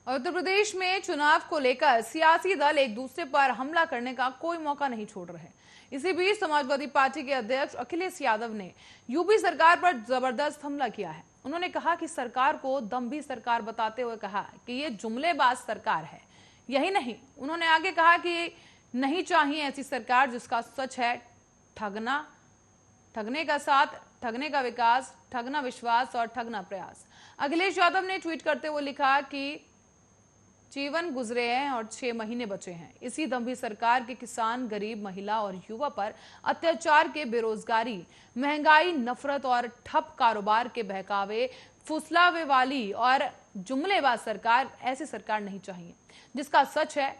उत्तर प्रदेश में चुनाव को लेकर सियासी दल एक दूसरे पर हमला करने का कोई मौका नहीं छोड़ रहे। इसी बीच समाजवादी पार्टी के अध्यक्ष अखिलेश यादव ने यूपी सरकार पर जबरदस्त हमला किया है। उन्होंने कहा कि सरकार को दम्भी सरकार बताते हुए कहा कि ये जुमलेबाज सरकार है। यही नहीं, उन्होंने आगे कहा कि नहीं चाहिए ऐसी सरकार जिसका सच है ठगना, ठगने का साथ, ठगने का विकास, ठगना विश्वास और ठगना प्रयास। अखिलेश यादव ने ट्वीट करते हुए लिखा कि जीवन गुजरे हैं और 6 महीने बचे हैं। इसी दम्भी सरकार के किसान, गरीब, महिला और युवा पर अत्याचार के, बेरोजगारी, महंगाई, नफरत और ठप कारोबार के बहकावे, फुसलावे वाली और जुमलेबाज सरकार, ऐसी सरकार नहीं चाहिए जिसका सच है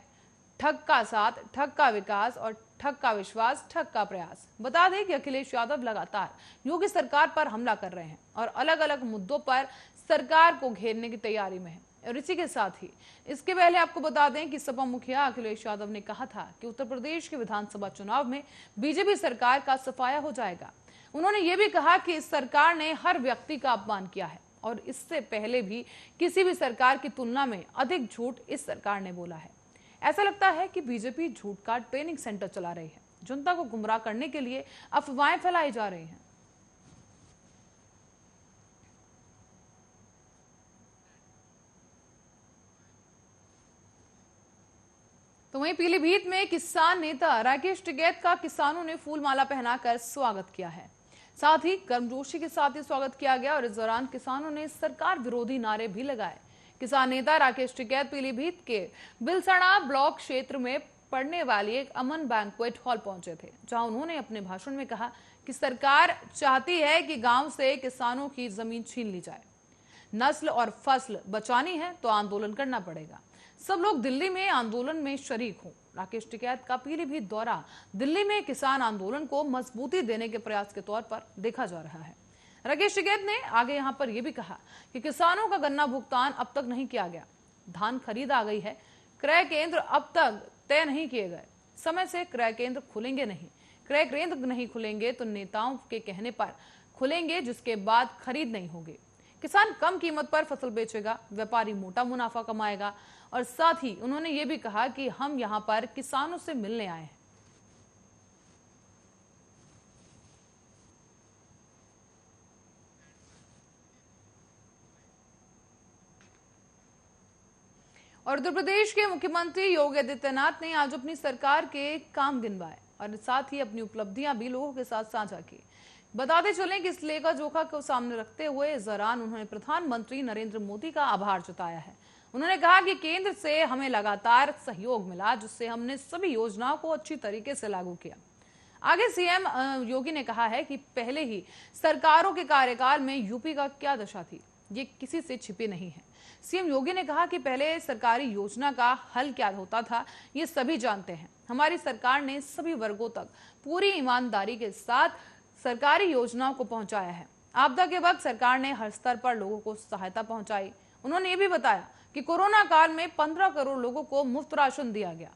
ठग का साथ, ठग का विकास और ठग का विश्वास, ठग का प्रयास। बता दें कि अखिलेश यादव लगातार योगी सरकार पर हमला कर रहे हैं और अलग अलग मुद्दों पर सरकार को घेरने की तैयारी में है। और इसी के साथ ही इसके पहले आपको बता दें कि सपा मुखिया अखिलेश यादव ने कहा था कि उत्तर प्रदेश के विधानसभा चुनाव में बीजेपी सरकार का सफाया हो जाएगा। उन्होंने ये भी कहा कि इस सरकार ने हर व्यक्ति का अपमान किया है और इससे पहले भी किसी भी सरकार की तुलना में अधिक झूठ इस सरकार ने बोला है। ऐसा लगता है कि बीजेपी झूठ का ट्रेनिंग सेंटर चला रही है। जनता को गुमराह करने के लिए अफवाहें फैलाई जा रही हैं। तो वहीं पीलीभीत में किसान नेता राकेश टिकैत का किसानों ने फूलमाला पहनाकर स्वागत किया है। साथ ही गर्मजोशी के साथ ही स्वागत किया गया और इस दौरान किसानों ने सरकार विरोधी नारे भी लगाए। किसान नेता राकेश टिकैत पीलीभीत के बिलसड़ा ब्लॉक क्षेत्र में पड़ने वाली एक अमन बैंक्वेट हॉल पहुंचे थे, जहां उन्होंने अपने भाषण में कहा कि सरकार चाहती है कि गांव से किसानों की जमीन छीन ली जाए। नस्ल और फसल बचानी है तो आंदोलन करना पड़ेगा। सब लोग दिल्ली में आंदोलन में शरीक हों। राकेश टिकैत का पीलीभीत दौरा दिल्ली में किसान आंदोलन को मजबूती देने के प्रयास के तौर पर देखा जा रहा है। राकेश टिकैत ने आगे यहां पर यह भी कहा कि किसानों का गन्ना भुगतान अब तक नहीं किया गया, धान खरीद आ गई है, क्रय केंद्र अब तक तय नहीं किए गए, समय से क्रय केंद्र खुलेंगे नहीं, क्रय केंद्र नहीं खुलेंगे तो नेताओं के कहने पर खुलेंगे, जिसके बाद खरीद नहीं होगी। किसान कम कीमत पर फसल बेचेगा, व्यापारी मोटा मुनाफा कमाएगा। और साथ ही उन्होंने ये भी कहा कि हम यहां पर किसानों से मिलने आए हैं। और उत्तर प्रदेश के मुख्यमंत्री योगी आदित्यनाथ ने आज अपनी सरकार के काम गिनवाए और साथ ही अपनी उपलब्धियां भी लोगों के साथ साझा की। बताते चलें कि इस लेखा जोखा को सामने रखते हुए इस दौरान उन्होंने प्रधानमंत्री नरेंद्र मोदी का आभार जताया है। उन्होंने कहा कि केंद्र से हमें लगातार सहयोग मिला, जिससे हमने सभी योजनाओं को अच्छी तरीके से लागू किया। आगे सीएम योगी ने कहा है कि पहले ही सरकारों के कार्यकाल में यूपी का क्या दशा थी, ये किसी से छिपी नहीं है। सीएम योगी ने कहा कि पहले सरकारी योजना का हल क्या होता था, ये सभी जानते हैं। हमारी सरकार ने सभी वर्गों तक पूरी ईमानदारी के साथ सरकारी योजनाओं को पहुंचाया है। आपदा के वक्त सरकार ने हर स्तर पर लोगों को सहायता पहुंचाई। उन्होंने ये भी बताया कि कोरोना काल में 15 करोड़ लोगों को मुफ्त राशन दिया गया।